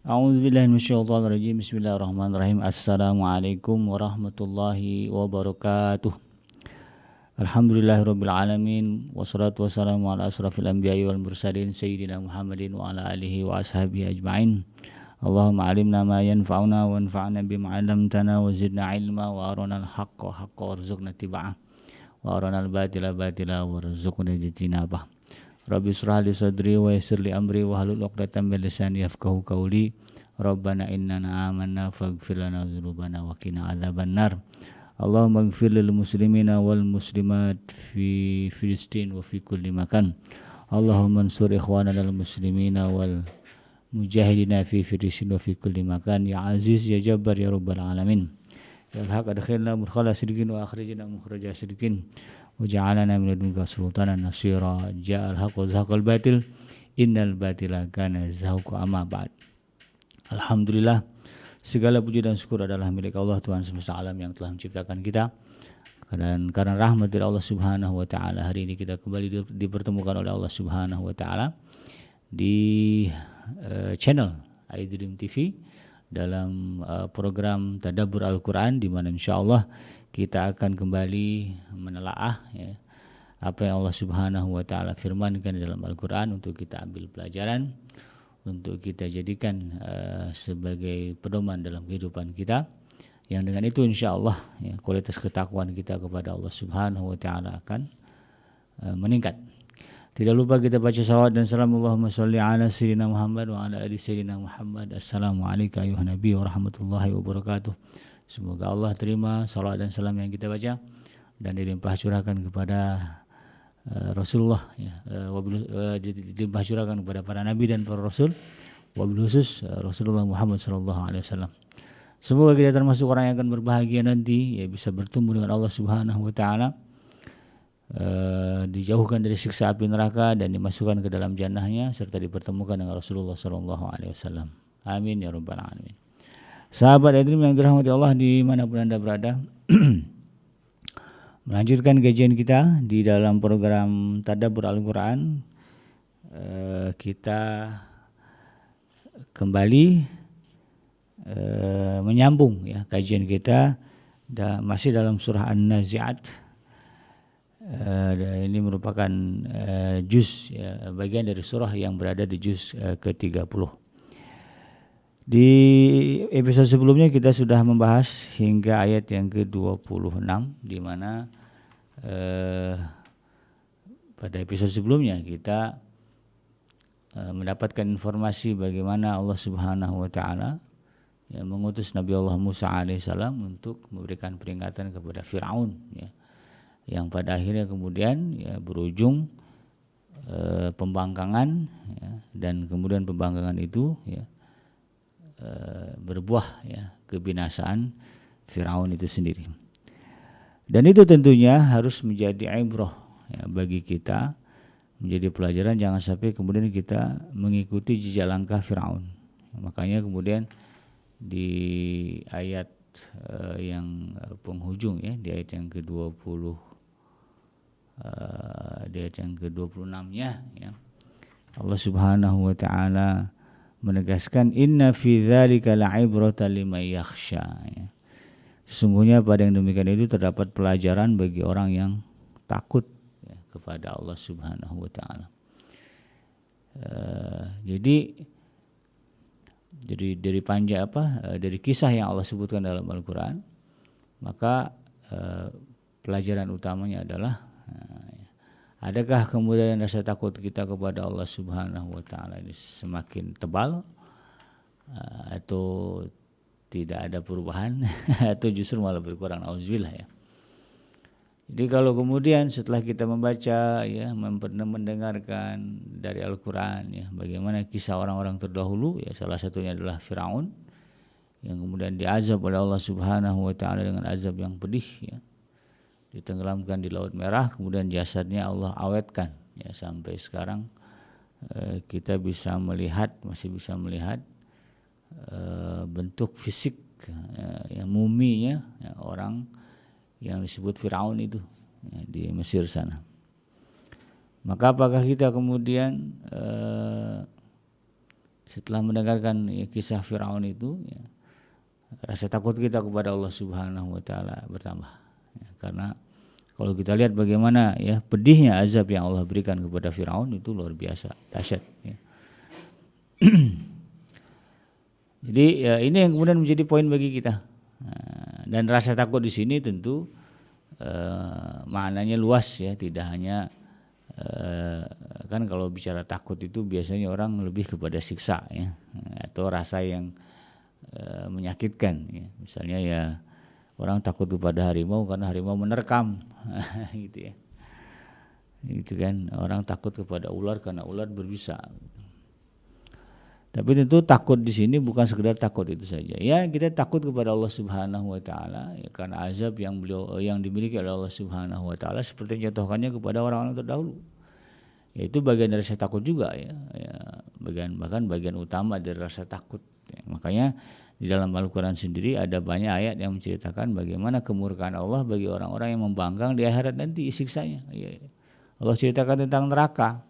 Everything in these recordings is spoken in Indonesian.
A'udzubillahi minasyaitonirrajim. Bismillahirrahmanirrahim. Assalamualaikum warahmatullahi wabarakatuh. Alhamdulillahirabbil alamin wassalatu wassalamu ala asrafil anbiya'i wal mursalin sayyidina Muhammadin wa ala alihi wa ashabihi ajma'in. Allahumma alimna ma yanfa'una wanfa'na bima 'allamtana wa zidna ilma wa arinal haqqa haqqan warzuqna ittiba'ah wa arinal batila batila warzuqna ijtinabah. Rabbi israh li sadri wa yassir li amri wa hlul 'uqdatam min lisani yafqahu qawli. Rabbana innana amanna faghfir lana dzunubana wa qina adzabannar. Allahumma ighfir lil muslimina wal muslimat fi Filistin wa fi kulli makan. Allahumma ansur ikhwanana al muslimina wal mujahidina fi Filistin wa fi kulli makan. Ya aziz ya jabbar ya rabbal alamin. Ya al-haq adkhilna mudkhala sidqin wa akhrijna mukhraja sidqin waj'alna min ladunka sultanan nasira. Ja'al haqq wa zahaqal batil innal batila kana zahuqa. Amma ba'd. Alhamdulillah, segala puji dan syukur adalah milik Allah Tuhan semesta alam yang telah menciptakan kita. Dan karena rahmat dari Allah Subhanahu wa taala, hari ini kita kembali dipertemukan oleh Allah Subhanahu wa taala di channel iDream TV dalam program Tadabbur Al-Qur'an, di mana insyaallah kita akan kembali menelaah apa yang Allah Subhanahu wa taala firmankan di dalam Al-Qur'an untuk kita ambil pelajaran, untuk kita jadikan sebagai pedoman dalam kehidupan kita, yang dengan itu insyaallah kualitas ketakwaan kita kepada Allah Subhanahu wa taala akan meningkat. Tidak lupa kita baca salawat dan salam Allahumma sholli ala sayyidina Muhammad wa ala ali sayyidina Muhammad. Assalamualaikum ayuhan nabi wa rahmatullahi wabarakatuh. Semoga Allah terima salawat dan salam yang kita baca dan dilimpah curahkan kepada Rasulullah, dilimpah curahkan kepada para nabi dan para rasul, wabil khusus Rasulullah Muhammad sallallahu alaihi wasallam. Semoga kita termasuk orang yang akan berbahagia nanti, bisa bertemu dengan Allah Subhanahu wa taala, dijauhkan dari siksa api neraka dan dimasukkan ke dalam jannahnya, serta dipertemukan dengan Rasulullah sallallahu alaihi wasallam. Amin ya rabbal alamin. Sahabat iDream yang dirahmati Allah dimanapun Anda berada, melanjutkan kajian kita di dalam program Tadabbur Al-Quran. Kita kembali menyambung kajian kita masih dalam surah An-Nazi'at. Ini merupakan juz, bagian dari surah yang berada di juz ke-30. Di episode sebelumnya kita sudah membahas hingga ayat yang ke-26, di mana pada episode sebelumnya kita mendapatkan informasi bagaimana Allah Subhanahu wa taala mengutus Nabi Allah Musa alaihissalam untuk memberikan peringatan kepada Firaun, yang pada akhirnya kemudian berujung pembangkangan, dan kemudian pembangkangan itu berbuah kebinasaan Firaun itu sendiri. Dan itu tentunya harus menjadi ibrah bagi kita, menjadi pelajaran, jangan sampai kemudian kita mengikuti jejak langkah Firaun. Makanya kemudian di ayat yang penghujung, di ayat yang ke-20, di ayat yang ke-26-nya, Allah Subhanahu wa taala menegaskan inna fi dzalika la'ibratan liman yakhsha. Sesungguhnya pada yang demikian itu terdapat pelajaran bagi orang yang takut kepada Allah Subhanahu wa taala. Jadi dari kisah yang Allah sebutkan dalam Al-Qur'an, maka pelajaran utamanya adalah adakah kemudian rasa takut kita kepada Allah Subhanahu wa taala ini semakin tebal, atau tidak ada perubahan atau justru malah berkurang, auzubillah. Jadi kalau kemudian setelah kita membaca, mendengarkan dari Al-Qur'an, bagaimana kisah orang-orang terdahulu, salah satunya adalah Firaun yang kemudian diazab oleh Allah Subhanahu wa taala dengan azab yang pedih, ditenggelamkan di Laut Merah, kemudian jasadnya Allah awetkan, sampai sekarang kita masih bisa melihat bentuk fisik muminya orang yang disebut Firaun itu di Mesir sana. Maka apakah kita kemudian setelah mendengarkan kisah Firaun itu, ya, rasa takut kita kepada Allah Subhanahu wa taala bertambah. Ya, karena kalau kita lihat bagaimana ya pedihnya azab yang Allah berikan kepada Firaun itu luar biasa, dahsyat. Ya. Jadi ya, ini yang kemudian menjadi poin bagi kita. Dan rasa takut di sini tentu maknanya luas ya, tidak hanya kan kalau bicara takut itu biasanya orang lebih kepada siksa ya, atau rasa yang menyakitkan ya. Misalnya ya orang takut kepada harimau karena harimau menerkam gitu ya. Gitu kan, orang takut kepada ular karena ular berbisa. Tapi tentu takut di sini bukan sekedar takut itu saja. Ya, kita takut kepada Allah Subhanahu wa taala ya, karena azab yang dimiliki oleh Allah Subhanahu wa taala seperti yang contohkannya kepada orang-orang terdahulu. Ya, itu bagian dari rasa takut juga ya, bahkan bagian utama dari rasa takut. Ya, makanya di dalam Al-Qur'an sendiri ada banyak ayat yang menceritakan bagaimana kemurkaan Allah bagi orang-orang yang membangkang di akhirat nanti siksanya. Ya, Allah ceritakan tentang neraka.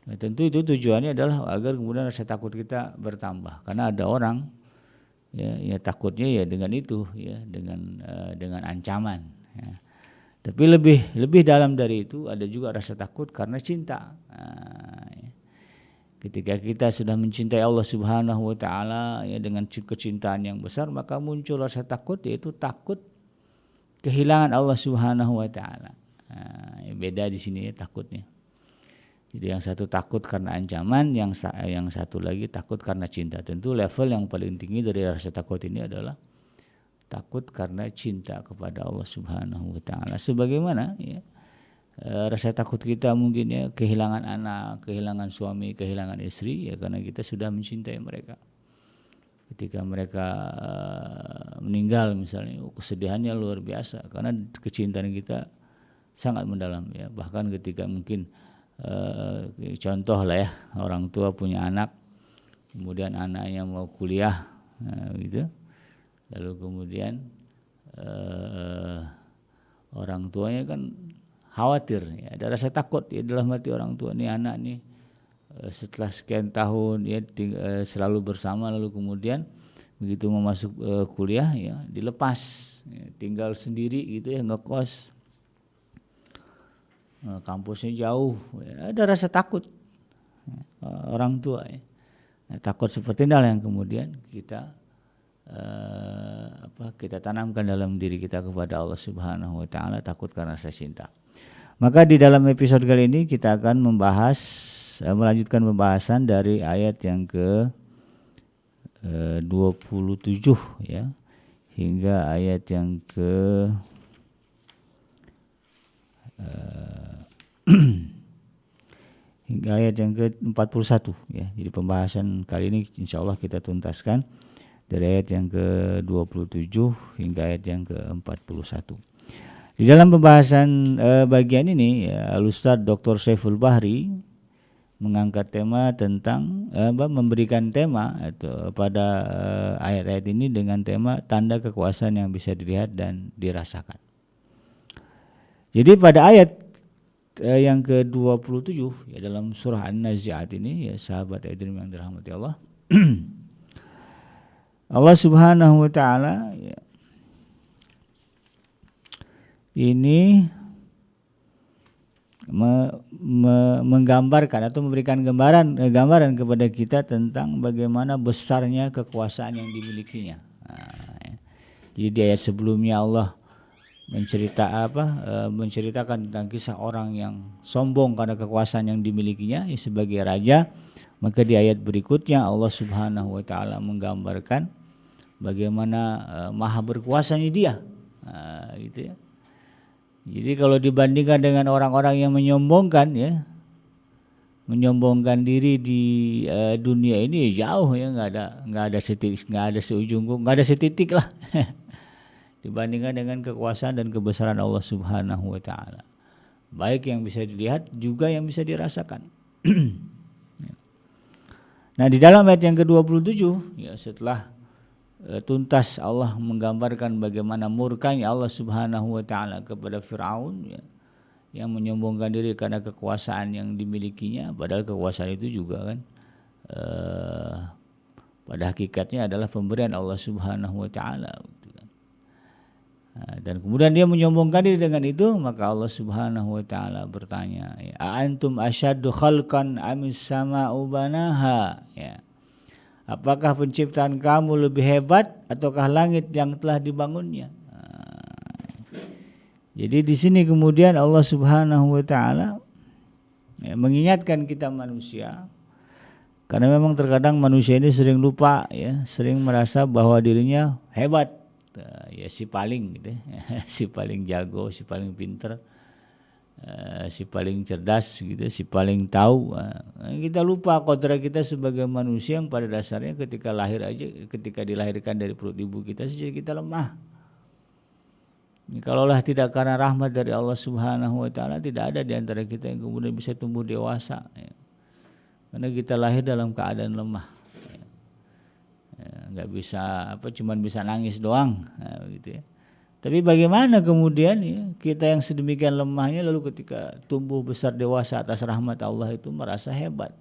Nah, tentu itu tujuannya adalah agar kemudian rasa takut kita bertambah, karena ada orang ya takutnya ya dengan itu ya, dengan ancaman ya. Tapi lebih dalam dari itu ada juga rasa takut karena cinta. Ya. Ketika kita sudah mencintai Allah Subhanahu wa taala ya dengan kecintaan yang besar, maka muncul rasa takut, yaitu takut kehilangan Allah Subhanahu wa taala. Ya, beda di sini ya takutnya. Jadi yang satu takut karena ancaman, yang satu lagi takut karena cinta. Tentu level yang paling tinggi dari rasa takut ini adalah takut karena cinta kepada Allah Subhanahu wa taala. Sebagaimana ya, rasa takut kita mungkin ya kehilangan anak, kehilangan suami, kehilangan istri ya karena kita sudah mencintai mereka. Ketika mereka meninggal misalnya, kesedihannya luar biasa karena kecintaan kita sangat mendalam ya. Bahkan ketika mungkin contoh lah ya, orang tua punya anak, kemudian anaknya mau kuliah gitu, lalu kemudian orang tuanya kan khawatir ya, ada rasa takut ya dalam hati orang tua, nih anak nih setelah sekian tahun ya selalu bersama, lalu kemudian begitu mau masuk kuliah ya dilepas ya, tinggal sendiri gitu ya, ngekos, kampusnya jauh ya, ada rasa takut orang tua ya. Takut seperti inilah yang kemudian kita kita tanamkan dalam diri kita kepada Allah Subhanahu wa taala, takut karena rasa cinta. Maka di dalam episode kali ini kita akan melanjutkan pembahasan dari ayat yang ke 27 ya hingga ayat yang ke hingga ayat yang ke-41 ya. Jadi pembahasan kali ini insyaallah kita tuntaskan dari ayat yang ke-27 hingga ayat yang ke-41. Di dalam pembahasan bagian ini ya, Al-Ustadz Dr. Saiful Bahri mengangkat tema tentang memberikan tema atau pada ayat-ayat ini dengan tema tanda kekuasaan yang bisa dilihat dan dirasakan. Jadi pada ayat yang ke-27 ya dalam surah An-Nazi'at ini ya sahabat Edrim yang dirahmati Allah. Allah Subhanahu wa taala ya, ini menggambarkan atau memberikan gambaran kepada kita tentang bagaimana besarnya kekuasaan yang dimilikinya. Ya. Jadi di ayat sebelumnya Allah menceritakan tentang kisah orang yang sombong karena kekuasaan yang dimilikinya ya, sebagai raja. Maka di ayat berikutnya Allah Subhanahu wa taala menggambarkan bagaimana maha berkuasanya dia. Gitu ya. Jadi kalau dibandingkan dengan orang-orang yang menyombongkan ya, menyombongkan diri di dunia ini jauh ya, nggak ada setitik lah dibandingkan dengan kekuasaan dan kebesaran Allah Subhanahu wa taala. Baik yang bisa dilihat juga yang bisa dirasakan. Nah, di dalam ayat yang ke-27 ya setelah tuntas Allah menggambarkan bagaimana murkanya Allah Subhanahu wa taala kepada Firaun ya, yang menyombongkan diri karena kekuasaan yang dimilikinya, padahal kekuasaan itu juga kan pada hakikatnya adalah pemberian Allah Subhanahu wa taala. Dan kemudian dia menyombongkan diri dengan itu, maka Allah Subhanahu wa taala bertanya, antum asyaddu khalqan amis sama'u banaha, ya. Apakah penciptaan kamu lebih hebat ataukah langit yang telah dibangunnya? Jadi di sini kemudian Allah Subhanahu wa taala mengingatkan kita manusia, karena memang terkadang manusia ini sering lupa, ya, sering merasa bahwa dirinya hebat, ya si paling gitu, si paling jago, si paling pinter, si paling cerdas gitu, si paling tahu. Kita lupa kodrat kita sebagai manusia yang pada dasarnya ketika lahir aja, ketika dilahirkan dari perut ibu kita saja kita lemah. Kalaulah tidak karena rahmat dari Allah Subhanahu wa taala, tidak ada di antara kita yang kemudian bisa tumbuh dewasa, ya. Karena kita lahir dalam keadaan lemah, ya. Nggak bisa cuman bisa nangis doang, gitu ya. Tapi bagaimana kemudian, ya, kita yang sedemikian lemahnya lalu ketika tumbuh besar dewasa atas rahmat Allah itu merasa hebat.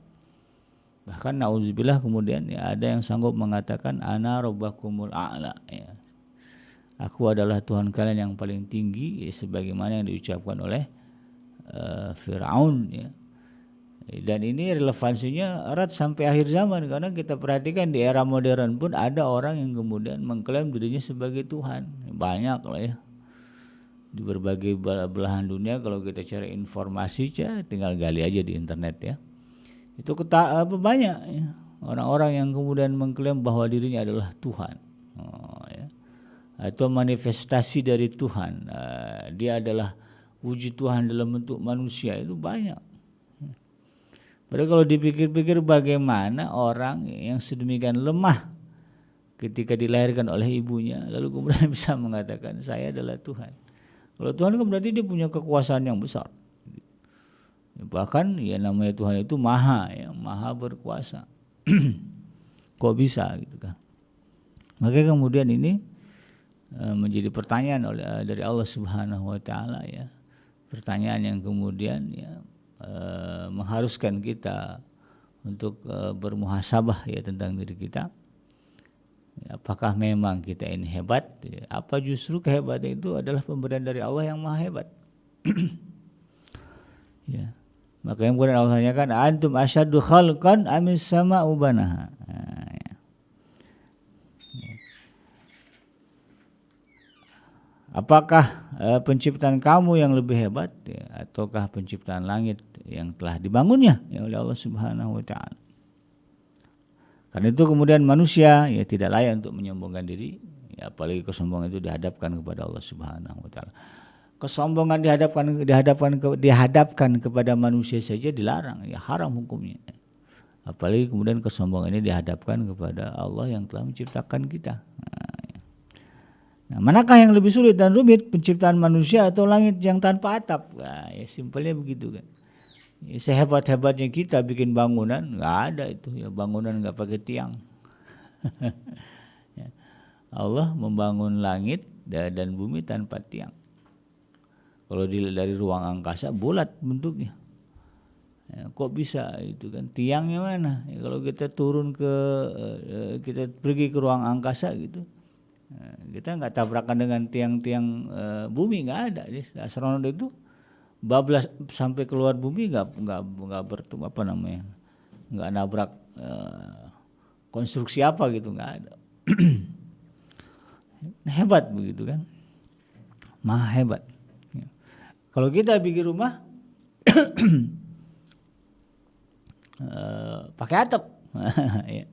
Bahkan nauzubillah kemudian, ya, ada yang sanggup mengatakan ana rabbakumul a'la, ya. Aku adalah Tuhan kalian yang paling tinggi, ya, sebagaimana yang diucapkan oleh Fir'aun, ya. Dan ini relevansinya erat sampai akhir zaman, karena kita perhatikan di era modern pun ada orang yang kemudian mengklaim dirinya sebagai Tuhan. Banyak lah, ya, di berbagai belahan dunia. Kalau kita cari informasi, tinggal gali aja di internet, ya. Itu banyak, ya, orang-orang yang kemudian mengklaim bahwa dirinya adalah Tuhan, ya, atau manifestasi dari Tuhan. Dia adalah wujud Tuhan dalam bentuk manusia, itu banyak. Padahal kalau dipikir-pikir bagaimana orang yang sedemikian lemah ketika dilahirkan oleh ibunya lalu kemudian bisa mengatakan saya adalah Tuhan. Kalau Tuhan kan berarti dia punya kekuasaan yang besar. Bahkan ya namanya Tuhan itu maha, ya, maha berkuasa. Kok bisa gitu kan? Maka kemudian ini menjadi pertanyaan dari Allah Subhanahu wa taala, ya. Pertanyaan yang kemudian, ya, mengharuskan kita untuk bermuhasabah, ya, tentang diri kita. Apakah memang kita ini hebat? Apa justru kehebatan itu adalah pemberian dari Allah yang maha hebat? Ya. Maka yang kemudian Allah tanyakan, antum asyaddu khalqan amis sama'u banaha. Ya. Apakah penciptaan kamu yang lebih hebat, ya, ataukah penciptaan langit yang telah dibangunnya, ya, oleh Allah Subhanahu wa taala? Karena itu kemudian manusia, ya, tidak layak untuk menyombongkan diri, ya, apalagi kesombongan itu dihadapkan kepada Allah Subhanahu wa taala. Kesombongan dihadapkan kepada manusia saja dilarang, ya, haram hukumnya. Apalagi kemudian kesombongan ini dihadapkan kepada Allah yang telah menciptakan kita. Nah, manakah yang lebih sulit dan rumit, penciptaan manusia atau langit yang tanpa atap? Nah, ya simpelnya begitu kan. Ya, sehebat-hebatnya kita bikin bangunan, nggak ada itu, ya, bangunan nggak pakai tiang. Ya. Allah membangun langit dan bumi tanpa tiang. Kalau dari ruang angkasa bulat bentuknya, ya, kok bisa itu kan? Tiangnya mana? Ya, kalau kita turun kita pergi ke ruang angkasa gitu, kita nggak tabrakan dengan tiang-tiang bumi, nggak ada. Astronot itu bablas sampai keluar bumi nggak bertemu nggak nabrak konstruksi apa gitu, nggak ada. Hebat begitu kan, maha hebat. Kalau kita bikin rumah pakai atap, ya.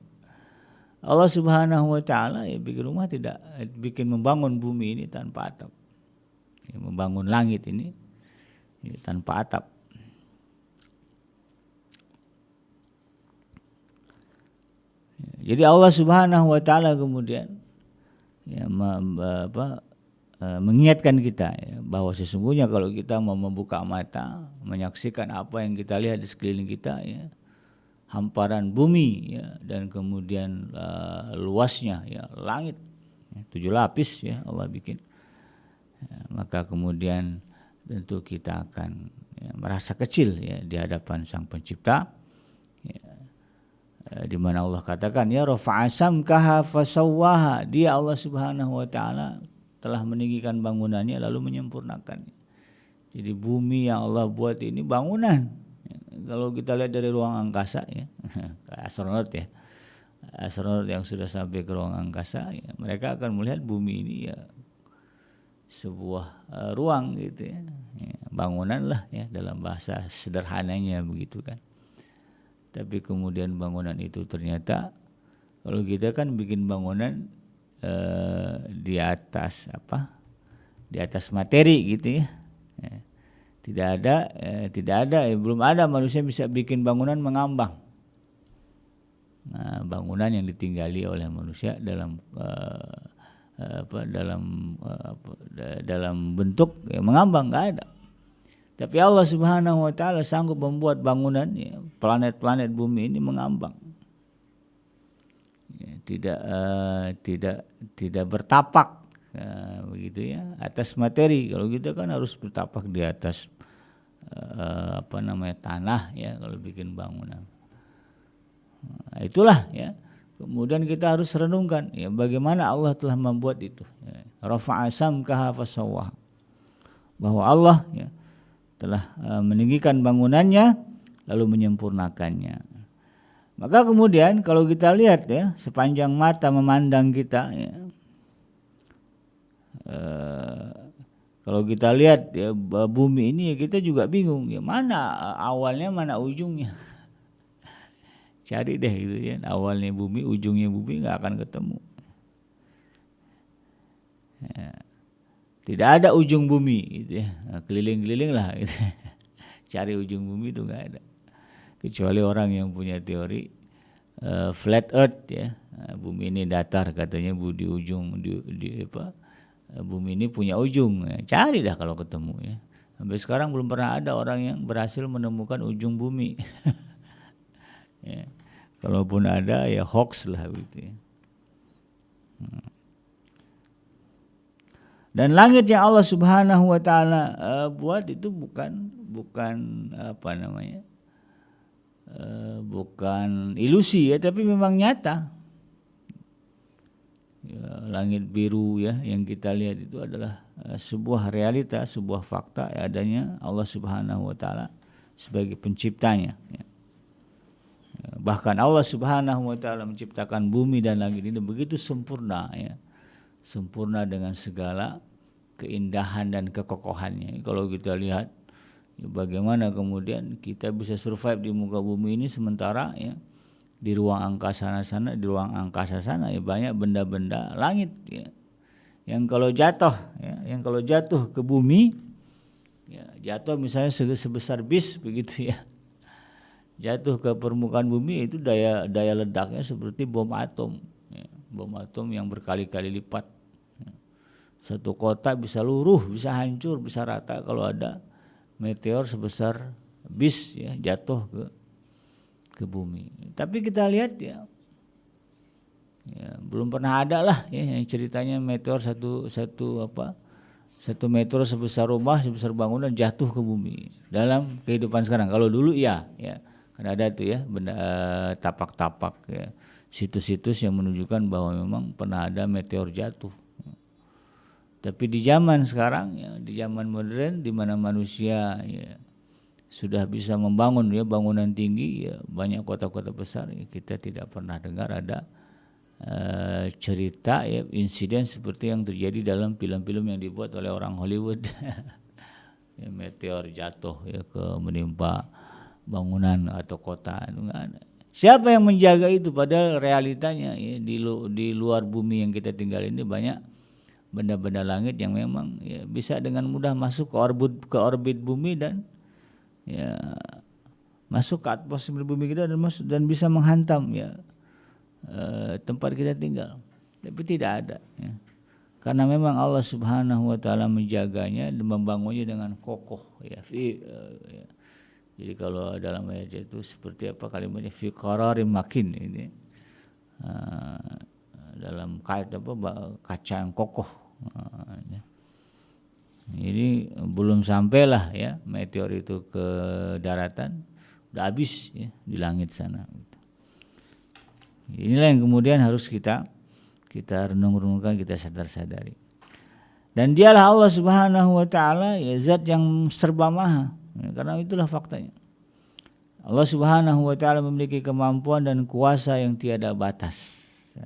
Allah Subhanahu wa taala, ya, bikin rumah membangun bumi ini tanpa atap, ya, membangun langit ini, ya, tanpa atap. Ya, jadi Allah Subhanahu wa taala kemudian, ya, mengingatkan kita, ya, bahwa sesungguhnya kalau kita mau membuka mata menyaksikan apa yang kita lihat di sekeliling kita, ya, hamparan bumi, ya, dan kemudian luasnya, ya, langit, ya, 7 lapis, ya, Allah bikin, ya, maka kemudian tentu kita akan, ya, merasa kecil, ya, di hadapan Sang Pencipta, ya, di mana Allah katakan ya rafa'a samkaha fasawwaha, dia Allah Subhanahu wa taala telah meninggikan bangunannya lalu menyempurnakannya. Jadi bumi yang Allah buat ini bangunan. Kalau kita lihat dari ruang angkasa ya, astronot ya, astronot yang sudah sampai ke ruang angkasa ya, mereka akan melihat bumi ini ya sebuah ruang gitu ya, bangunan lah ya dalam bahasa sederhananya begitu kan. Tapi kemudian bangunan itu ternyata kalau kita kan bikin bangunan di atas apa? Di atas materi gitu ya. Tidak ada, belum ada manusia bisa bikin bangunan mengambang. Nah, bangunan yang ditinggali oleh manusia dalam bentuk ya, mengambang nggak ada. Tapi Allah Subhanahu wa taala sanggup membuat bangunan ya, planet-planet bumi ini mengambang. Ya, tidak bertapak begitu ya atas materi. Kalau kita kan harus bertapak di atas tanah ya kalau bikin bangunan. Nah, itulah ya. Kemudian kita harus renungkan ya bagaimana Allah telah membuat itu. Ya. Rafa'a samkaha fasawwaha. Bahwa Allah ya telah meninggikan bangunannya lalu menyempurnakannya. Maka kemudian kalau kita lihat ya sepanjang mata memandang kita ya, kalau kita lihat ya bumi ini ya kita juga bingung ya mana awalnya mana ujungnya. Cari deh gitu ya awalnya bumi ujungnya bumi nggak akan ketemu. Ya. Tidak ada ujung bumi gitu ya. Keliling-keliling lah gitu. Cari ujung bumi itu enggak ada. Kecuali orang yang punya teori flat earth ya. Bumi ini datar katanya di ujung bumi ini punya ujung. Ya, cari dah kalau ketemu ya. Sampai sekarang belum pernah ada orang yang berhasil menemukan ujung bumi. Ya. Kalaupun ada ya hoax lah gitu ya. Dan langit yang Allah Subhanahu wa taala buat itu bukan bukan ilusi ya, tapi memang nyata. Ya, langit biru ya yang kita lihat itu adalah sebuah realita, sebuah fakta ya, adanya Allah Subhanahu wa taala sebagai penciptanya ya. Bahkan Allah Subhanahu wa taala menciptakan bumi dan langit ini begitu sempurna ya. Sempurna dengan segala keindahan dan kekokohannya. Kalau kita lihat ya bagaimana kemudian kita bisa survive di muka bumi ini sementara ya di ruang angkasa sana ya banyak benda-benda langit ya. Yang kalau jatuh ke bumi ya jatuh misalnya sebesar bis begitu ya. Jatuh ke permukaan bumi itu daya ledaknya seperti bom atom ya. Bom atom yang berkali-kali lipat. Satu kota bisa luruh, bisa hancur, bisa rata kalau ada meteor sebesar bis ya jatuh ke bumi. Tapi kita lihat ya belum pernah ada lah ya yang ceritanya meteor satu meteor sebesar rumah, sebesar bangunan jatuh ke bumi dalam kehidupan sekarang. Kalau dulu ya kan ada tuh ya benda tapak-tapak ya, situs-situs yang menunjukkan bahwa memang pernah ada meteor jatuh. Tapi di zaman sekarang ya, di zaman modern di mana manusia ya, sudah bisa membangun ya bangunan tinggi ya, banyak kota-kota besar ya, kita tidak pernah dengar ada cerita ya insiden seperti yang terjadi dalam film-film yang dibuat oleh orang Hollywood. Ya, meteor jatuh ya menimpa bangunan atau kota itu enggak ada. Siapa yang menjaga itu padahal realitanya ya, di luar bumi yang kita tinggal ini banyak benda-benda langit yang memang ya, bisa dengan mudah masuk ke orbit bumi dan ya masuk ke atmosfer bumi kita dan bisa menghantam ya tempat kita tinggal. Tapi tidak ada ya. Karena memang Allah Subhanahu wa taala menjaganya dan membangunnya dengan kokoh ya. Jadi kalau dalam ayat itu seperti apa kalimatnya fi qararin makin ini. Dalam kaca yang kokoh. Jadi belum sampailah ya meteor itu ke daratan, udah habis ya di langit sana. Inilah yang kemudian harus kita renung-renungkan, kita sadar-sadari. Dan dialah Allah Subhanahu wa taala, ya, zat yang serba maha. Ya, karena itulah faktanya. Allah Subhanahu wa taala memiliki kemampuan dan kuasa yang tiada batas. Ya.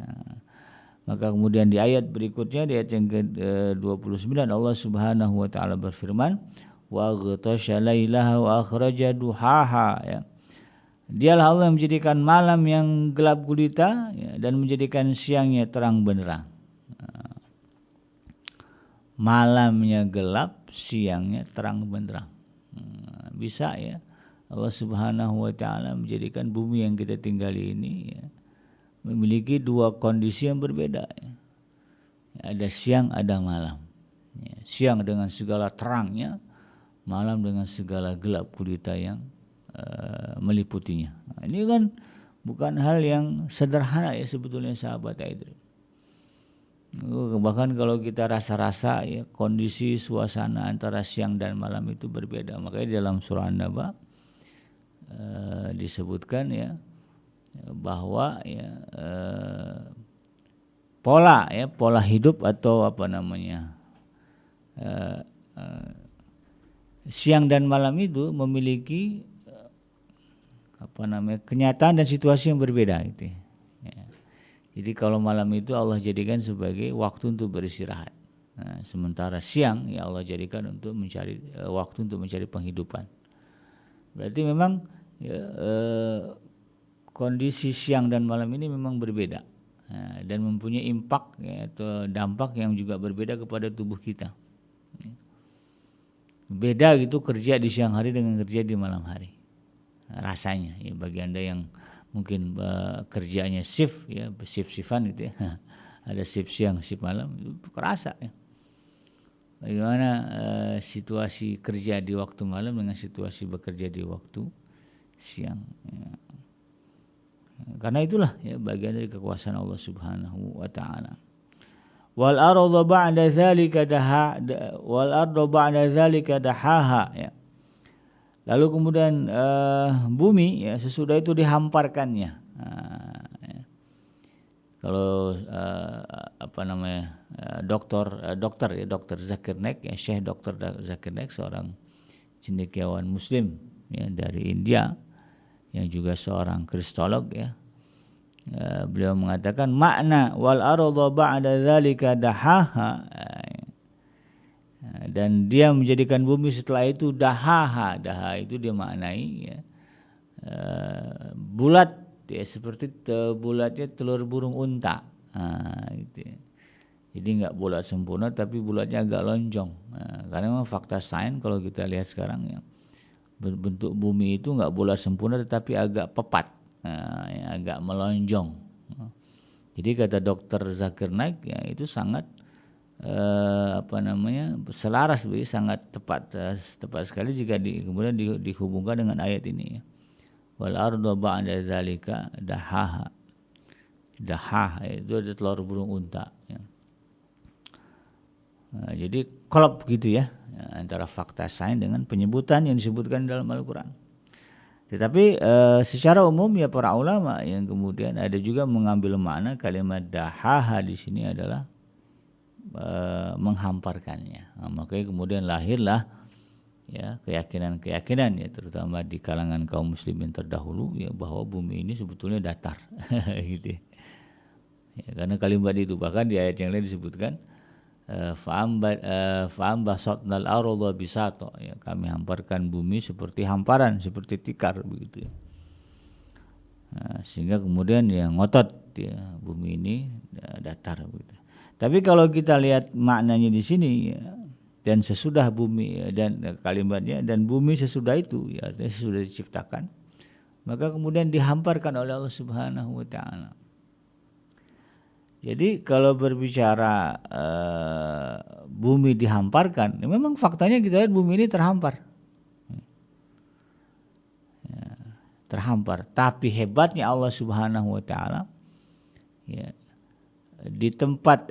Maka kemudian di ayat berikutnya, di ayat yang ke-29, Allah Subhanahu wa taala berfirman, wa ghatasha lailaha wa akhraja duhaha, ya. Dialah Allah yang menjadikan malam yang gelap gulita, ya, dan menjadikan siangnya terang benderang. Malamnya gelap, siangnya terang benderang. Bisa, ya, Allah Subhanahu wa taala menjadikan bumi yang kita tinggali ini, ya, memiliki dua kondisi yang berbeda, ya. Ada siang, ada malam, ya. Siang dengan segala terangnya, malam dengan segala gelap gulita yang meliputinya. Nah, ini kan bukan hal yang sederhana, ya, sebetulnya sahabat Aidri. Bahkan kalau kita rasa-rasa, ya, kondisi suasana antara siang dan malam itu berbeda. Makanya dalam surah An-Naba disebutkan, ya, bahwa, ya, pola hidup atau apa namanya, siang dan malam itu memiliki kenyataan dan situasi yang berbeda, gitu, ya. Jadi kalau malam itu Allah jadikan sebagai waktu untuk beristirahat. Nah, sementara siang, ya, Allah jadikan untuk mencari waktu untuk mencari penghidupan. Berarti memang, ya, kondisi siang dan malam ini memang berbeda, dan mempunyai impak, ya, atau dampak yang juga berbeda kepada tubuh kita. Beda gitu kerja di siang hari dengan kerja di malam hari. Rasanya, ya, bagi Anda yang mungkin kerjanya shift, ya, shift-shiftan gitu, ya. Ada shift siang, shift malam, itu kerasa, ya. Bagaimana situasi kerja di waktu malam dengan situasi bekerja di waktu siang, ya. Karena itulah, ya, bagian dari kekuasaan Allah Subhanahu wa taala. Wal ardu ba'da dzalika dahaha, ya. Lalu kemudian bumi, ya, sesudah itu dihamparkannya. Ya. Kalau dokter Zakir Naik, ya, Syekh Dokter Zakir Naik, seorang cendekiawan Muslim, ya, dari India, yang juga seorang kristolog, ya. Beliau mengatakan makna wal ardu ba'da dzalika dahaha, dan dia menjadikan bumi setelah itu dahaha. Daha itu dia maknai, ya, bulat, ya, seperti bulatnya telur burung unta, gitu, ya. Jadi nggak bulat sempurna, tapi bulatnya agak lonjong. Karena memang fakta sains kalau kita lihat sekarang, ya, bentuk bumi itu nggak bulat sempurna, tetapi agak pepat, ya, agak melonjong. Jadi kata Dokter Zakir Naik, ya, itu sangat selaras, sangat tepat sekali jika kemudian dihubungkan dengan ayat ini, ya. Wal ardu ba'da dzalika dahaha. Dahaha itu ada telur burung unta, ya. Nah, jadi klop gitu, ya, antara fakta sains dengan penyebutan yang disebutkan dalam Al-Qur'an. Tetapi secara umum, ya, para ulama yang kemudian ada juga mengambil makna kalimat dahaha di sini adalah menghamparkannya. Nah, makanya kemudian lahirlah, ya, keyakinan-keyakinan, ya, terutama di kalangan kaum muslimin terdahulu, ya, bahwa bumi ini sebetulnya datar, gitu, ya. Ya, karena kalimat itu bahkan di ayat yang lain disebutkan fa'ambasatnal arda bisata, ya, kami hamparkan bumi seperti hamparan, seperti tikar, begitu, ya. Nah, sehingga kemudian, ya, ngotot, ya, bumi ini datar, begitu. Tapi kalau kita lihat maknanya di sini, ya, dan sesudah bumi, ya, dan kalimatnya dan bumi sesudah itu, ya, sesudah diciptakan, maka kemudian dihamparkan oleh Allah Subhanahu wa taala. Jadi kalau berbicara bumi dihamparkan, ya, memang faktanya kita lihat bumi ini terhampar. Ya, terhampar. Tapi hebatnya Allah Subhanahu wa taala, ya, di tempat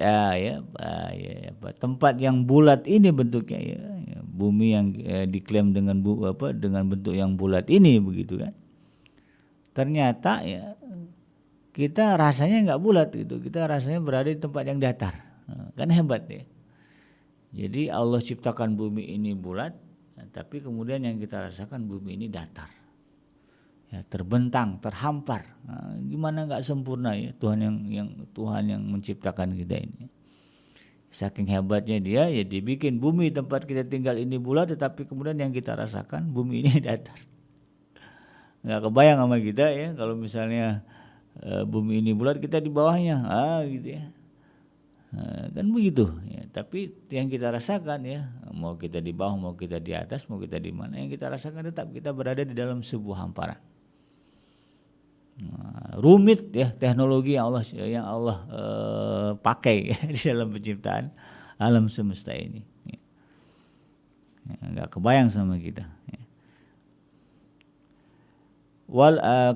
tempat yang bulat ini bentuknya, ya, bumi yang diklaim dengan bentuk yang bulat ini, begitu kan. Ternyata, ya, kita rasanya nggak bulat gitu, kita rasanya berada di tempat yang datar. Kan hebat ya. Jadi Allah ciptakan bumi ini bulat, tapi kemudian yang kita rasakan bumi ini datar, ya, terbentang, terhampar. Gimana nggak sempurna ya Tuhan yang menciptakan kita ini. Saking hebatnya dia, ya dibikin bumi tempat kita tinggal ini bulat, tetapi kemudian yang kita rasakan bumi ini datar. Nggak kebayang sama kita ya kalau misalnya bumi ini bulat, kita di bawahnya, gitu ya. Kan begitu ya. Tapi yang kita rasakan ya, mau kita di bawah, mau kita di atas, mau kita di mana, yang kita rasakan tetap kita berada di dalam sebuah hamparan. Rumit ya teknologi yang Allah pakai ya, di dalam penciptaan alam semesta ini. Nggak kebayang sama kita.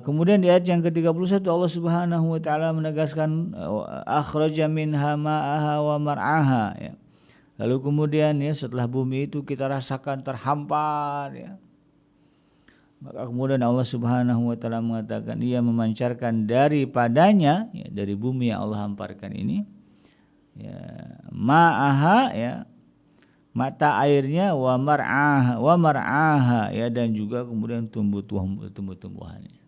Kemudian di ayat yang ke-31 Allah Subhanahu wa taala menegaskan akhraja minha ma'aha wa mar'aha ya. Lalu kemudian ya setelah bumi itu kita rasakan terhampar ya. Maka kemudian Allah Subhanahu wa taala mengatakan Ia memancarkan daripadanya ya, dari bumi yang Allah hamparkan ini ya, ma'aha ya, mata airnya, wa mar'aha ya, dan juga kemudian tumbuh-tumbuhannya.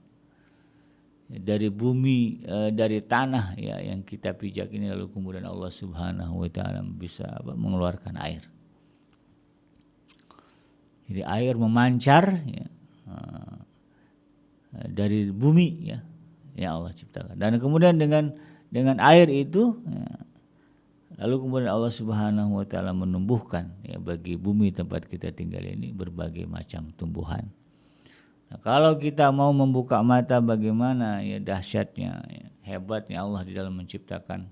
Ya, dari bumi, dari tanah ya yang kita pijak ini, lalu kemudian Allah Subhanahu wa taala bisa mengeluarkan air. Jadi air memancar ya, dari bumi ya yang Allah ciptakan. Dan kemudian dengan air itu ya, lalu kemudian Allah Subhanahu wa taala menumbuhkan ya bagi bumi tempat kita tinggal ini berbagai macam tumbuhan. Nah, kalau kita mau membuka mata bagaimana ya dahsyatnya ya, hebatnya Allah di dalam menciptakan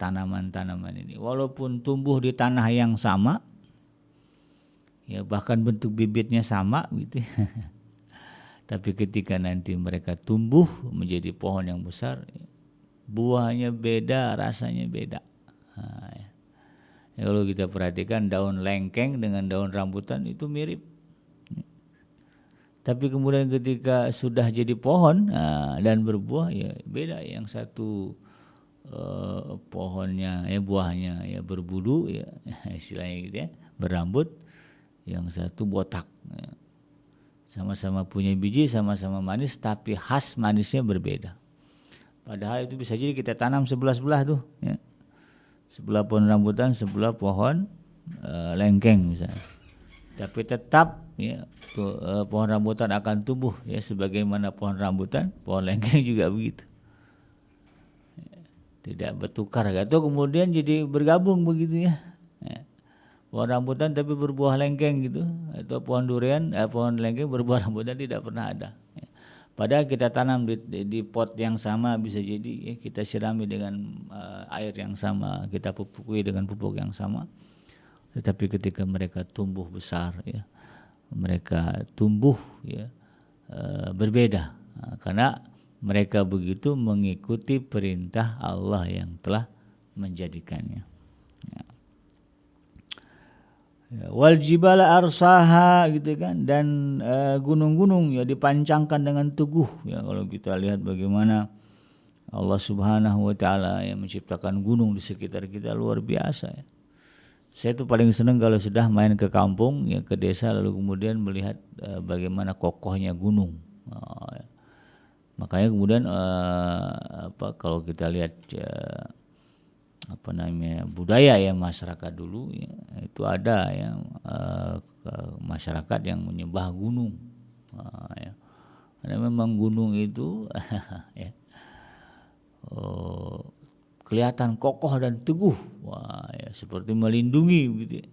tanaman-tanaman ini. Walaupun tumbuh di tanah yang sama ya, bahkan bentuk bibitnya sama gitu. Tapi ketika nanti mereka tumbuh menjadi pohon yang besar, buahnya beda, rasanya beda. Ya, kalau kita perhatikan daun lengkeng dengan daun rambutan itu mirip, tapi kemudian ketika sudah jadi pohon dan berbuah ya beda. Yang satu pohonnya buahnya ya berbulu ya istilahnya gitu ya, berambut. Yang satu botak ya. Sama-sama punya biji, sama-sama manis, tapi khas manisnya berbeda. Padahal itu bisa jadi kita tanam sebelah-sebelah tuh ya. Sebelah pohon rambutan, sebelah pohon lengkeng misalnya. Tapi tetap ya pohon rambutan akan tumbuh ya sebagaimana pohon rambutan, pohon lengkeng juga begitu. Tidak bertukar atau kemudian jadi bergabung begitu ya. Pohon rambutan tapi berbuah lengkeng gitu, atau pohon durian, pohon lengkeng berbuah rambutan, tidak pernah ada. Padahal kita tanam di pot yang sama, bisa jadi ya, kita sirami dengan air yang sama, kita pupukui dengan pupuk yang sama. Tetapi ketika mereka tumbuh besar ya, mereka tumbuh ya berbeda, karena mereka begitu mengikuti perintah Allah yang telah menjadikannya. Wal jibala arsaha gitu kan, dan gunung-gunung ya dipancangkan dengan teguh ya. Kalau kita lihat bagaimana Allah Subhanahu wa taala yang menciptakan gunung di sekitar kita luar biasa ya. Saya tuh paling senang kalau sudah main ke kampung ya, ke desa, lalu kemudian melihat bagaimana kokohnya gunung. Ya. Makanya kemudian kalau kita lihat budaya ya masyarakat dulu ya, itu ada yang masyarakat yang menyembah gunung ya. Karena memang gunung itu ya, kelihatan kokoh dan teguh, wah ya, seperti melindungi begitu ya.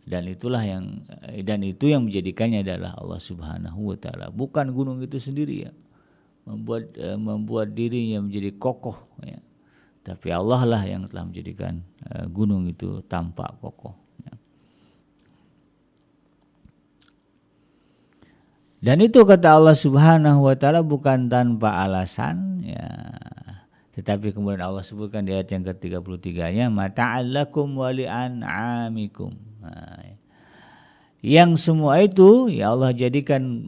Dan itu yang menjadikannya adalah Allah Subhanahu wa taala, bukan gunung itu sendiri ya membuat dirinya menjadi kokoh ya. Tapi Allah lah yang telah menjadikan gunung itu tampak kokoh. Ya. Dan itu kata Allah Subhanahu wa taala bukan tanpa alasan ya. Tetapi kemudian Allah sebutkan di ayat yang ke-33-nya mata'allakum wa li'an'amikum. Yang semua itu ya Allah jadikan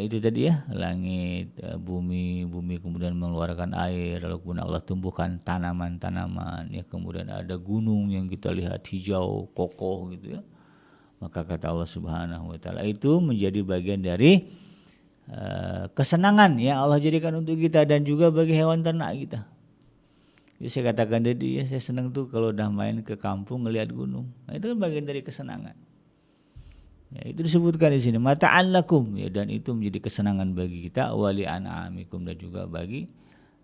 itu tadi ya, langit, bumi kemudian mengeluarkan air, lalu kemudian Allah tumbuhkan tanaman-tanaman, ya kemudian ada gunung yang kita lihat hijau, kokoh gitu ya. Maka kata Allah Subhanahu wa taala itu menjadi bagian dari kesenangan yang Allah jadikan untuk kita dan juga bagi hewan ternak kita. Jadi saya katakan tadi ya, saya senang tuh kalau udah main ke kampung ngelihat gunung. Nah, itu kan bagian dari kesenangan. Ya, itu disebutkan di sini mata'an lakum ya, dan itu menjadi kesenangan bagi kita wali an'amikum, dan juga bagi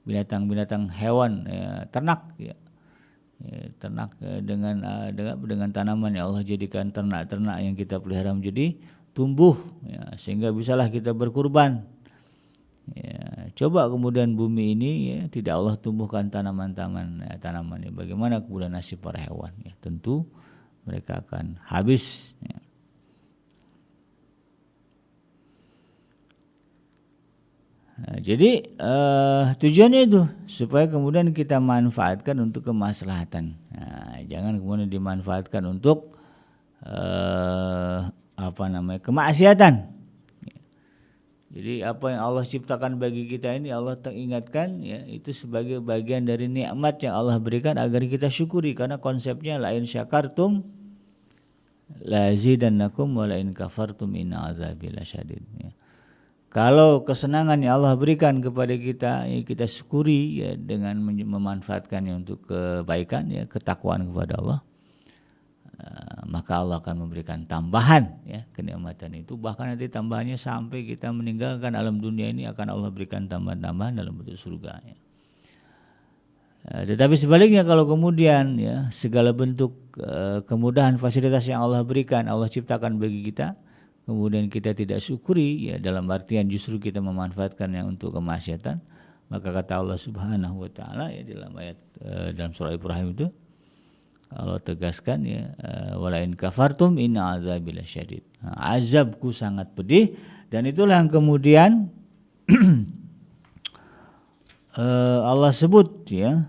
binatang-binatang hewan ya, ternak ya. Ya, ternak dengan tanaman yang Allah jadikan ternak-ternak yang kita pelihara menjadi tumbuh ya, sehingga bisalah kita berkurban. Ya, coba kemudian bumi ini ya, tidak Allah tumbuhkan tanaman-tanaman ya, tanaman ya, bagaimana kemudian nasib para hewan ya, tentu mereka akan habis ya. Nah, jadi tujuannya itu supaya kemudian kita manfaatkan untuk kemaslahatan. Nah, jangan kemudian dimanfaatkan untuk kemaksiatan. Jadi apa yang Allah ciptakan bagi kita ini Allah ingatkan ya, itu sebagai bagian dari nikmat yang Allah berikan agar kita syukuri, karena konsepnya la in syakartum la zidannakum wa la in kafartum inna azabi lasyadid ya. Kalau kesenangan yang Allah berikan kepada kita, ya kita syukuri ya, dengan memanfaatkannya untuk kebaikan ya, ketakwaan kepada Allah, maka Allah akan memberikan tambahan ya, kenikmatan itu, bahkan nanti tambahannya sampai kita meninggalkan alam dunia ini akan Allah berikan tambahan-tambahan dalam bentuk surga ya. Tetapi sebaliknya kalau kemudian ya segala bentuk kemudahan fasilitas yang Allah berikan, Allah ciptakan bagi kita, kemudian kita tidak syukuri ya, dalam artian justru kita memanfaatkannya untuk kemaksiatan, maka kata Allah Subhanahu wa taala ya dalam ayat dalam surah Ibrahim itu Allah tegaskan ya, wala in kafartum inna azabi lasyadid. Azabku sangat pedih, dan itulah yang kemudian Allah sebut ya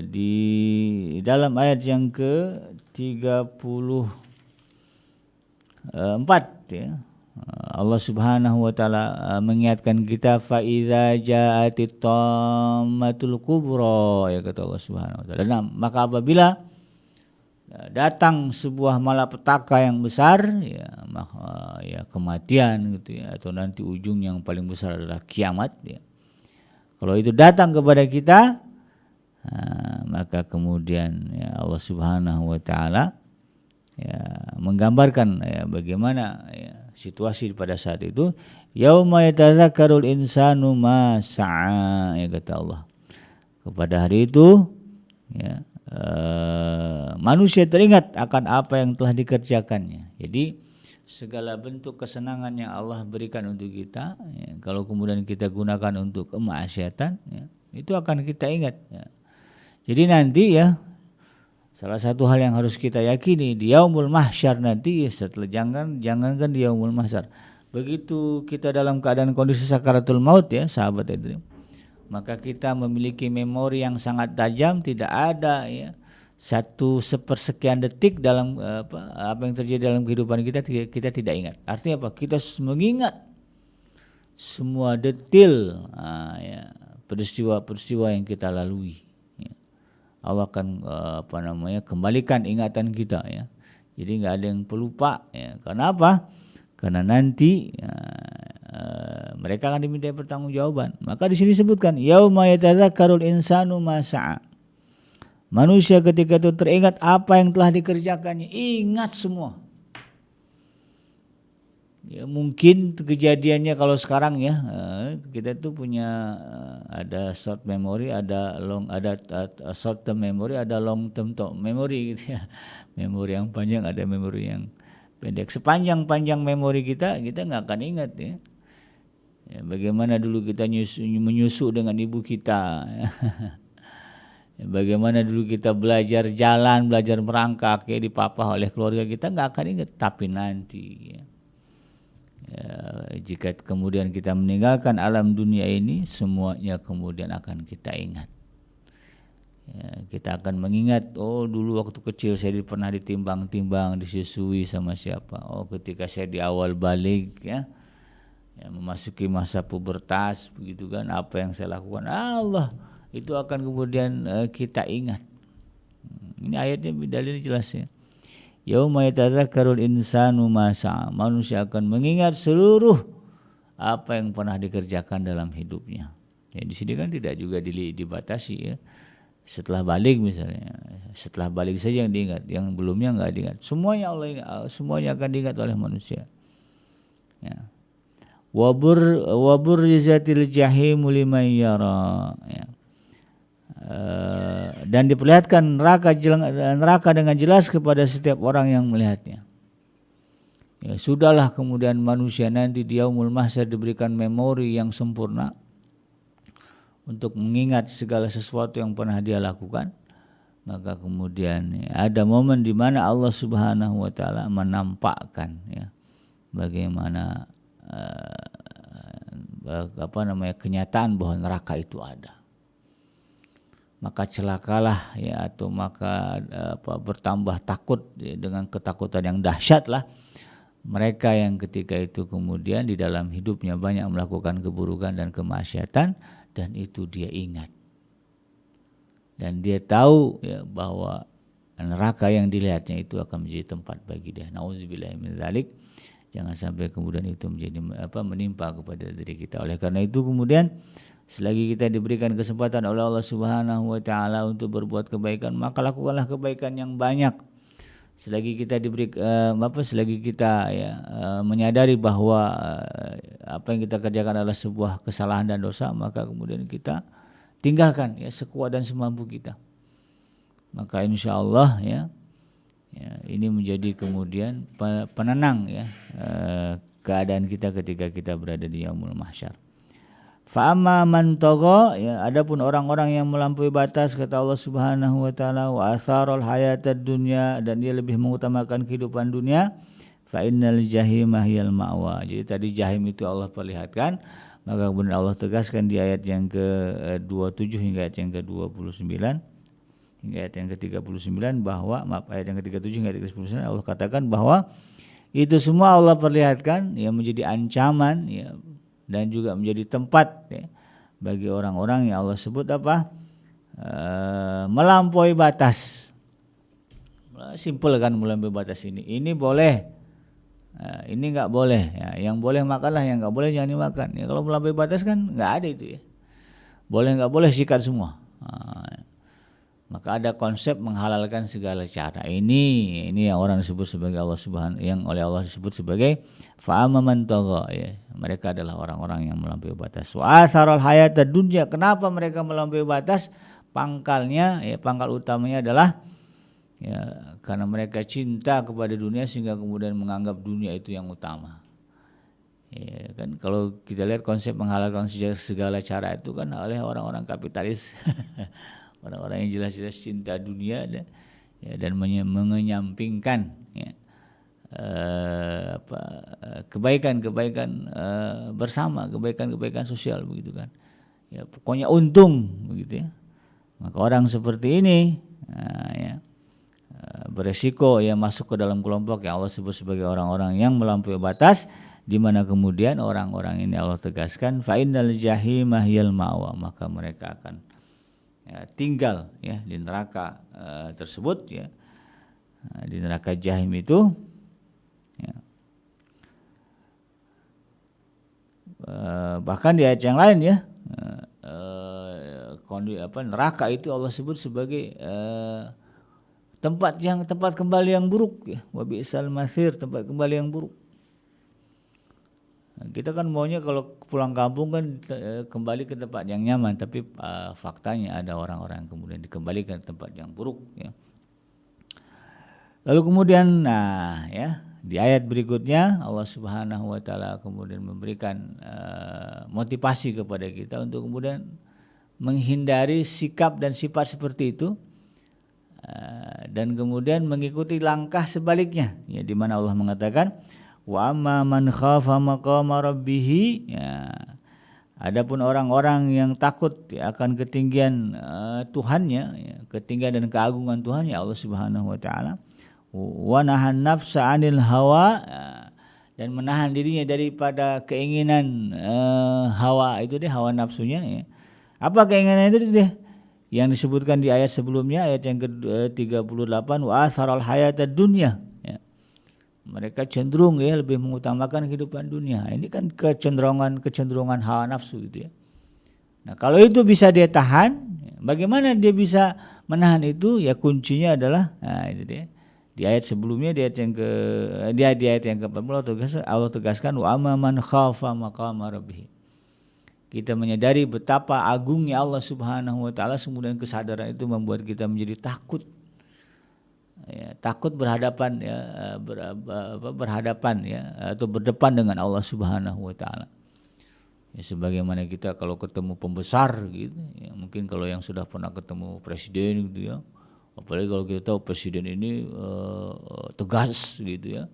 di dalam ayat yang ke-34 ya. Allah Subhanahu wa taala mengingatkan kita fa idza ja'atit tammatul kubra ya, kata Allah Subhanahu wa taala. Nah, maka apabila datang sebuah malapetaka yang besar ya, maka ya kematian gitu ya, atau nanti ujung yang paling besar adalah kiamat ya. Kalau itu datang kepada kita, maka kemudian ya Allah Subhanahu wa taala ya menggambarkan ya bagaimana ya situasi pada saat itu, yauma yatadzakkarul insanu ma sa'a ya, kata Allah. Kepada hari itu ya manusia teringat akan apa yang telah dikerjakannya. Jadi segala bentuk kesenangan yang Allah berikan untuk kita ya, kalau kemudian kita gunakan untuk kemaksiatan ya, itu akan kita ingat ya. Jadi nanti ya salah satu hal yang harus kita yakini di yaumul mahsyar nanti, setelah jangankan di yaumul mahsyar, begitu kita dalam keadaan kondisi sakaratul maut ya sahabat itu, maka kita memiliki memori yang sangat tajam, tidak ada ya satu sepersekian detik dalam apa yang terjadi dalam kehidupan kita tidak ingat. Artinya apa? Kita mengingat semua detail ya, peristiwa-peristiwa yang kita lalui. Allah akan kembalikan ingatan kita ya. Jadi nggak ada yang pelupa ya. Karena apa? Karena nanti mereka akan diminta pertanggungjawaban. Maka di sini disebutkan yauma yatadzakkarul insanu ma sa'a. Manusia ketika itu teringat apa yang telah dikerjakannya, ingat semua. Ya, mungkin kejadiannya kalau sekarang ya kita tuh punya ada short memory, ada short term memory, ada long term memory gitu ya. Memori yang panjang, ada memori yang pendek. Sepanjang memori kita nggak akan ingat ya. Ya, bagaimana dulu kita menyusu dengan ibu kita. Ya. Bagaimana dulu kita belajar jalan, belajar merangkak ya, dipapah oleh keluarga kita, nggak akan ingat. Tapi nanti ya, jika kemudian kita meninggalkan alam dunia ini, semuanya kemudian akan kita ingat Ya, kita akan mengingat, oh dulu waktu kecil saya pernah ditimbang-timbang, disusui sama siapa. Oh ketika saya di awal balik ya, memasuki masa pubertas begitu kan, apa yang saya lakukan, Allah itu akan kemudian kita ingat. Ini ayatnya dalil jelas ya. Yauma yatadzakkarul insanu ma sa'a. Manusia akan mengingat seluruh apa yang pernah dikerjakan dalam hidupnya. Ya, di sini kan tidak juga dibatasi ya. Setelah balik misalnya, setelah balik saja yang diingat, yang belumnya enggak diingat. Semuanya Allah ingat, semuanya akan diingat oleh manusia. Ya. Wabur rizatil jahim liman yara. Ya. Dan diperlihatkan neraka dengan jelas kepada setiap orang yang melihatnya. Ya, sudahlah kemudian manusia nanti di yaumul mahsyar diberikan memori yang sempurna untuk mengingat segala sesuatu yang pernah dia lakukan. Maka kemudian ada momen di mana Allah Subhanahu wa taala menampakkan ya bagaimana kenyataan bahwa neraka itu ada. Maka celakalah ya, atau maka bertambah takut ya, dengan ketakutan yang dahsyatlah mereka yang ketika itu kemudian di dalam hidupnya banyak melakukan keburukan dan kemaksiatan, dan itu dia ingat dan dia tahu ya bahwa neraka yang dilihatnya itu akan menjadi tempat bagi dia. Nauzubillahi min dzalik. Jangan sampai kemudian itu menjadi menimpa kepada diri kita. Oleh karena itu kemudian selagi kita diberikan kesempatan oleh Allah Subhanahu wa taala untuk berbuat kebaikan, maka lakukanlah kebaikan yang banyak. Selagi kita selagi kita menyadari bahwa apa yang kita kerjakan adalah sebuah kesalahan dan dosa, maka kemudian kita tinggalkan ya sekuat dan semampu kita. Maka insyaallah ya ini menjadi kemudian penenang ya keadaan kita ketika kita berada di yaumul mahsyar. Fa amma man tagha, ya adapun orang-orang yang melampaui batas, kata Allah Subhanahu wa taala, wa atharul hayatad dunya, dan dia lebih mengutamakan kehidupan dunia, fa innal jahima hiyal ma'wa. Jadi tadi jahim itu Allah perlihatkan, maka kemudian Allah tegaskan di ayat yang ke-27 hingga ayat yang ke-29 hingga ayat yang ke-39 bahwa ayat yang ke-37 hingga ayat ke-39 Allah katakan bahwa itu semua Allah perlihatkan yang menjadi ancaman ya, dan juga menjadi tempat ya, bagi orang-orang yang Allah sebut melampaui batas. Simpel kan melampaui batas ini. Ini boleh, ini enggak boleh. Ya, yang boleh makanlah, yang enggak boleh jangan dimakan. Ya, kalau melampaui batas kan enggak ada itu ya. Boleh enggak boleh sikat semua. Maka ada konsep menghalalkan segala cara. Ini yang orang disebut sebagai Allah Subhanahu, yang oleh Allah disebut sebagai fa'ama man tagha ya. Mereka adalah orang-orang yang melampaui batas. Wa asarul hayatad dunya. Kenapa mereka melampaui batas? Pangkalnya ya, pangkal utamanya adalah ya karena mereka cinta kepada dunia sehingga kemudian menganggap dunia itu yang utama. Ya kan, kalau kita lihat konsep menghalalkan segala cara itu kan oleh orang-orang kapitalis. Orang-orang yang jelas-jelas cinta dunia dan menyampingkan ya, kebaikan-kebaikan bersama, kebaikan-kebaikan sosial begitu kan. Ya, pokoknya untung begitu ya. Maka orang seperti ini beresiko ya masuk ke dalam kelompok yang Allah sebut sebagai orang-orang yang melampaui batas, di mana kemudian orang-orang ini Allah tegaskan fa innal jahima hiyal ma'wa, maka mereka akan tinggal ya di neraka tersebut ya, di neraka jahim itu ya. Bahkan di ayat yang lain ya neraka itu Allah sebut sebagai tempat kembali yang buruk ya, wa bi'sal masir, tempat kembali yang buruk. Kita kan maunya kalau pulang kampung kan kembali ke tempat yang nyaman, tapi faktanya ada orang-orang yang kemudian dikembalikan ke tempat yang buruk ya. Lalu kemudian di ayat berikutnya Allah Subhanahu wa taala kemudian memberikan motivasi kepada kita untuk kemudian menghindari sikap dan sifat seperti itu, dan kemudian mengikuti langkah sebaliknya ya, di mana Allah mengatakan wa amma man khafa maqama rabbih ya. Adapun orang-orang yang takut akan ketinggian Tuhannya, ya, ketinggian dan keagungan Tuhan ya Allah Subhanahu wa taala, wa nahan nafsa 'anil hawa, dan menahan dirinya daripada keinginan hawa itu dia, hawa nafsunya ya. Apa keinginan itu dia? Yang disebutkan di ayat sebelumnya, ayat yang ke-38, wa asaral hayatad dunya, ya. Mereka cenderung ya lebih mengutamakan kehidupan dunia. Ini kan kecenderungan hawa nafsu gitu ya. Nah, kalau itu bisa dia tahan, bagaimana dia bisa menahan itu? Ya kuncinya adalah, nah itu dia. Di ayat sebelumnya, di ayat yang ke-40 Allah tegaskan wa amma man khafa maqama rabbih. Kita menyadari betapa agungnya Allah Subhanahu wa taala, kemudian kesadaran itu membuat kita menjadi takut. Ya, takut berhadapan ya, berhadapan ya, atau berdepan dengan Allah Subhanahu wa taala. Ya, sebagaimana kita kalau ketemu pembesar gitu, ya, mungkin kalau yang sudah pernah ketemu presiden gitu ya, apalagi kalau kita tahu presiden ini tegas gitu ya,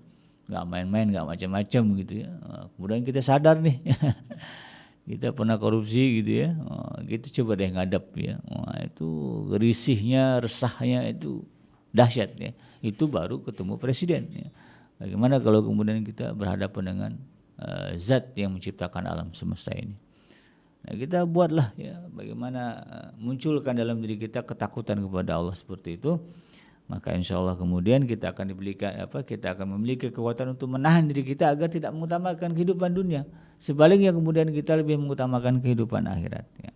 nggak main-main, nggak macam-macam gitu ya. Kemudian kita sadar nih kita pernah korupsi gitu ya, kita coba deh ngadep ya, itu risihnya, resahnya itu dahsyat ya. Itu baru ketemu presiden ya. Bagaimana kalau kemudian kita berhadapan dengan zat yang menciptakan alam semesta ini. Nah, kita buatlah ya, bagaimana munculkan dalam diri kita ketakutan kepada Allah seperti itu, maka insya Allah kemudian kita akan kita akan memiliki kekuatan untuk menahan diri kita agar tidak mengutamakan kehidupan dunia. Sebaliknya kemudian kita lebih mengutamakan kehidupan akhirat ya.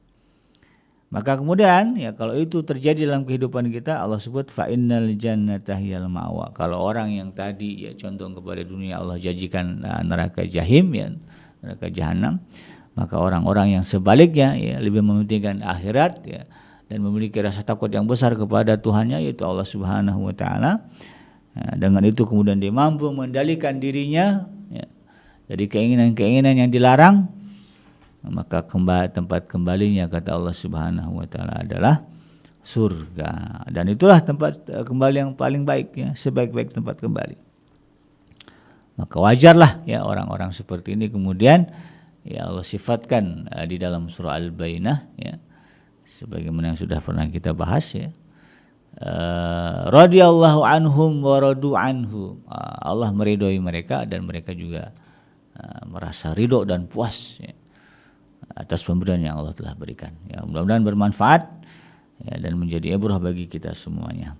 Maka kemudian ya kalau itu terjadi dalam kehidupan kita, Allah sebut fa innal jannata hiyal ma'wa. Kalau orang yang tadi ya condong kepada dunia, Allah janjikan neraka jahim ya, neraka jahanam. Maka orang-orang yang sebaliknya ya lebih mementingkan akhirat ya, dan memiliki rasa takut yang besar kepada Tuhannya yaitu Allah Subhanahu wa taala. Dengan itu kemudian dia mampu mengendalikan dirinya ya, dari keinginan-keinginan yang dilarang, maka tempat kembalinya kata Allah Subhanahu wa taala adalah surga, dan itulah tempat kembali yang paling baik ya, sebaik-baik tempat kembali. Maka wajarlah ya orang-orang seperti ini kemudian ya Allah sifatkan di dalam surah Al-Bayyinah ya, sebagaimana yang sudah pernah kita bahas ya. Radhiyallahu anhum wa radu anhu. Allah meridhoi mereka dan mereka juga merasa ridho dan puas ya, atas pemberian yang Allah telah berikan. Ya, mudah-mudahan bermanfaat ya, dan menjadi ibrah bagi kita semuanya.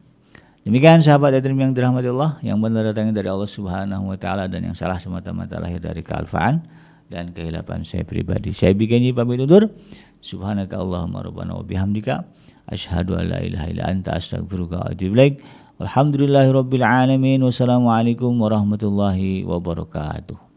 Demikian sahabat Adrim yang dirahmati Allah, yang benar datangnya dari Allah Subhanahu wa taala dan yang salah semata-mata lahir dari kealfaan dan kehilapan saya pribadi. Saya bikin pamit undur. Subhanaka Allahumma rabbana wa bihamdika asyhadu an la ilaha illa anta astaghfiruka wa atubu ilaik. Walhamdulillahirabbil alamin. Wassalamualaikum warahmatullahi wabarakatuh.